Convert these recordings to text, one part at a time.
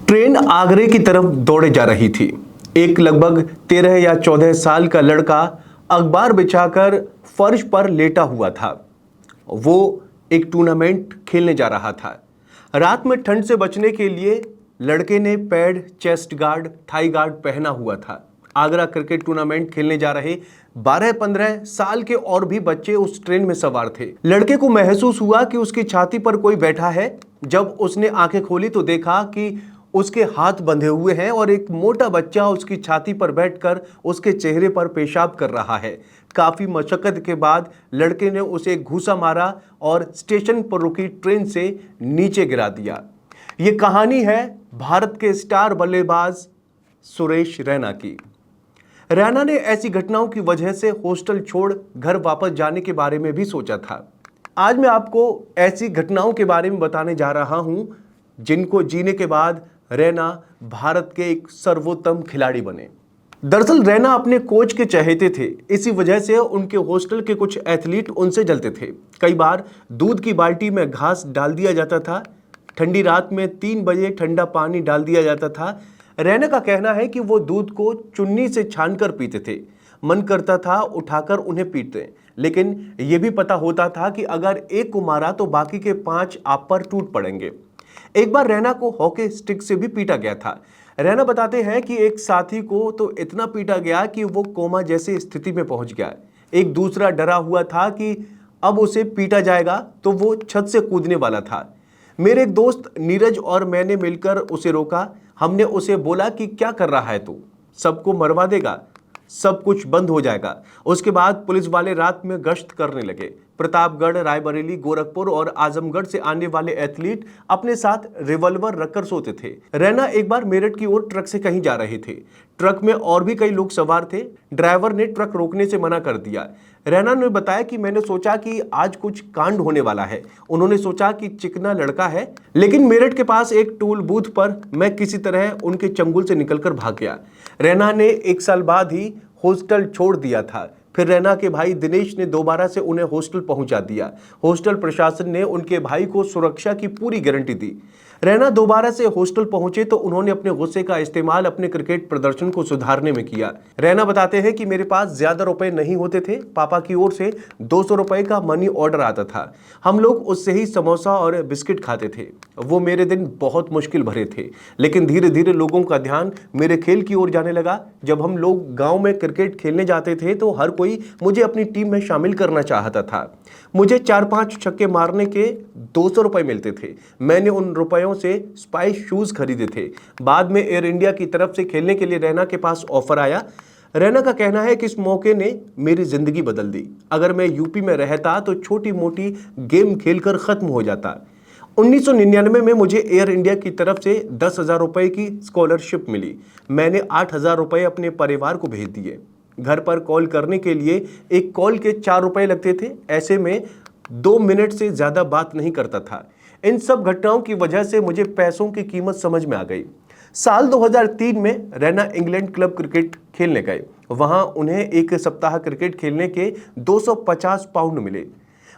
Train आगरे की तरफ दौड़े जा रही थी। एक लगभग 13 या 14 साल का लड़का अखबार बिछाकर फर्श पर लेटा हुआ था। वो एक टूर्नामेंट खेलने जा रहा था। रात में ठंड से बचने के लिए लड़के ने pad, chest guard, thigh guard पहना हुआ था। आगरा क्रिकेट टूर्नामेंट खेलने जा रहे 12-15 साल के और भी बच्चे उस ट्रेन में सवार थे। लड़के को महसूस हुआ कि उसकी छाती पर कोई बैठा है। जब उसने आंखें खोली तो देखा कि उसके हाथ बंधे हुए हैं और एक मोटा बच्चा उसकी छाती पर बैठकर उसके चेहरे पर पेशाब कर रहा है। काफी मशक्कत के बाद लड़के ने उसे घूंसा मारा और स्टेशन पर रुकी ट्रेन से नीचे गिरा दिया। ये कहानी है भारत के स्टार बल्लेबाज सुरेश रैना की। रैना ने ऐसी घटनाओं की वजह से हॉस्टल छोड़ घर वापस जाने के बारे में भी सोचा था। आज मैं आपको ऐसी घटनाओं के बारे में बताने जा रहा हूं जिनको जीने के बाद रैना भारत के एक सर्वोत्तम खिलाड़ी बने। दरअसल रैना अपने कोच के चहेते थे। इसी वजह से उनके हॉस्टल के कुछ एथलीट उनसे जलते थे। कई बार दूध की बाल्टी में घास डाल दिया जाता था। ठंडी रात में 3 बजे ठंडा पानी डाल दिया जाता था। रैना का कहना है कि वो दूध को चुन्नी से छानकर पीते थे। मन करता था उठाकर उन्हें पीते, लेकिन यह भी पता होता था कि अगर एक को मारा तो बाकी के 5 आप पर टूट पड़ेंगे। एक बार रैना को हॉकी स्टिक से भी पीटा गया था। रैना बताते हैं कि एक साथी को तो इतना पीटा गया कि वो कोमा जैसी स्थिति में पहुंच गया। एक दूसरा डरा हुआ था कि अब उसे पीटा जाएगा तो वो छत से कूदने वाला था। मेरे एक दोस्त नीरज और मैंने मिलकर उसे रोका। हमने उसे बोला कि क्या कर रहा है तू, सबको मरवा देगा, सब कुछ बंद हो जाएगा। उसके बाद पुलिस वाले रात में गश्त करने लगे। प्रतापगढ़, रायबरेली, गोरखपुर और आजमगढ़ से आने वाले एथलीट अपने साथ रिवॉल्वर रखकर सोते थे। रैना एक बार मेरठ की ओर ट्रक से कहीं जा रहे थे। ट्रक में और भी कई लोग सवार थे। ड्राइवर ने ट्रक रोकने से मना कर दिया। रैना ने बताया कि मैंने सोचा कि आज कुछ कांड होने वाला है। उन्होंने सोचा कि चिकना लड़का है, लेकिन मेरठ के पास एक टोल बूथ पर मैं किसी तरह उनके चंगुल से निकलकर भाग गया। रैना ने 1 साल बाद ही हॉस्टल छोड़ दिया था। फिर रैना के भाई दिनेश ने दोबारा से उन्हें हॉस्टल पहुंचा दिया। हॉस्टल प्रशासन ने उनके भाई को सुरक्षा की पूरी गारंटी दी। रैना दोबारा से हॉस्टल पहुंचे तो उन्होंने अपने गुस्से का इस्तेमाल अपने क्रिकेट प्रदर्शन को सुधारने में किया। रैना बताते हैं कि मेरे पास ज्यादा रुपए नहीं होते थे। पापा की ओर से 200 रुपए का मनी ऑर्डर आता था। हम लोग उससे ही समोसा और बिस्किट खाते थे। वो मेरे दिन बहुत मुश्किल भरे थे, लेकिन धीरे धीरे लोगों का ध्यान मेरे खेल की ओर जाने लगा। जब हम लोग गाँव में क्रिकेट खेलने जाते थे तो हर कोई मुझे अपनी टीम में शामिल करना चाहता था। मुझे 4-5 छक्के मारने के 200 रुपए मिलते थे। मैंने उन रुपयों से स्पाइस शूज खरीदे थे। बाद में एयर इंडिया की तरफ से खेलने के लिए रैना के पास ऑफर आया। रैना का कहना है कि इस मौके ने मेरी जिंदगी बदल दी। अगर मैं यूपी में रहता तो छोटी मोटी गेम खेलकर खत्म हो जाता। 1999 में मुझे एयर इंडिया की तरफ से 10,000 रुपए की स्कॉलरशिप मिली। मैंने 8,000 रुपए अपने परिवार को भेज दिए। घर पर कॉल करने के लिए एक कॉल के 4 रुपए लगते थे। ऐसे में 2 मिनट से ज्यादा बात नहीं करता था। इन सब घटनाओं की वजह से मुझे पैसों की कीमत समझ में आ गई। साल 2003 में रैना इंग्लैंड क्लब क्रिकेट खेलने गए। वहां उन्हें एक सप्ताह क्रिकेट खेलने के 250 पाउंड मिले।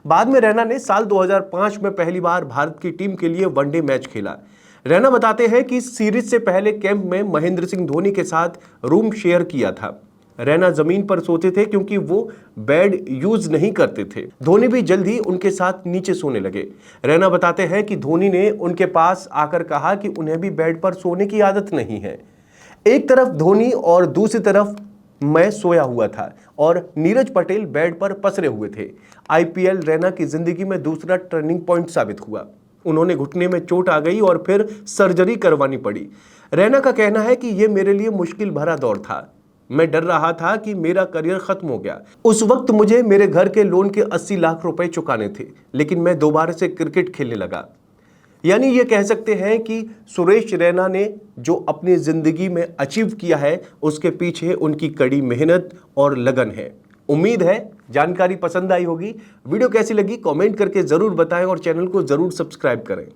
बाद में रैना ने साल 2005 में पहली बार भारत की टीम के लिए वनडे मैच खेला। रैना बताते हैं कि सीरीज से पहले कैंप में महेंद्र सिंह धोनी के साथ रूम शेयर किया था। रैना जमीन पर सोते थे क्योंकि वो बेड यूज नहीं करते थे। धोनी भी जल्द ही उनके साथ नीचे सोने लगे। रैना बताते हैं कि धोनी ने उनके पास आकर कहा कि उन्हें भी बेड पर सोने की आदत नहीं है। एक तरफ धोनी और दूसरी तरफ मैं सोया हुआ था और नीरज पटेल बेड पर पसरे हुए थे। आईपीएल रैना की जिंदगी में दूसरा टर्निंग पॉइंट साबित हुआ। उन्होंने घुटने में चोट आ गई और फिर सर्जरी करवानी पड़ी। रैना का कहना है कि यह मेरे लिए मुश्किल भरा दौर था। मैं डर रहा था कि मेरा करियर खत्म हो गया। उस वक्त मुझे मेरे घर के लोन के 80 लाख रुपए चुकाने थे, लेकिन मैं दोबारा से क्रिकेट खेलने लगा। यानी ये कह सकते हैं कि सुरेश रैना ने जो अपनी जिंदगी में अचीव किया है उसके पीछे उनकी कड़ी मेहनत और लगन है। उम्मीद है जानकारी पसंद आई होगी। वीडियो कैसी लगी कमेंट करके जरूर बताएं और चैनल को जरूर सब्सक्राइब करें।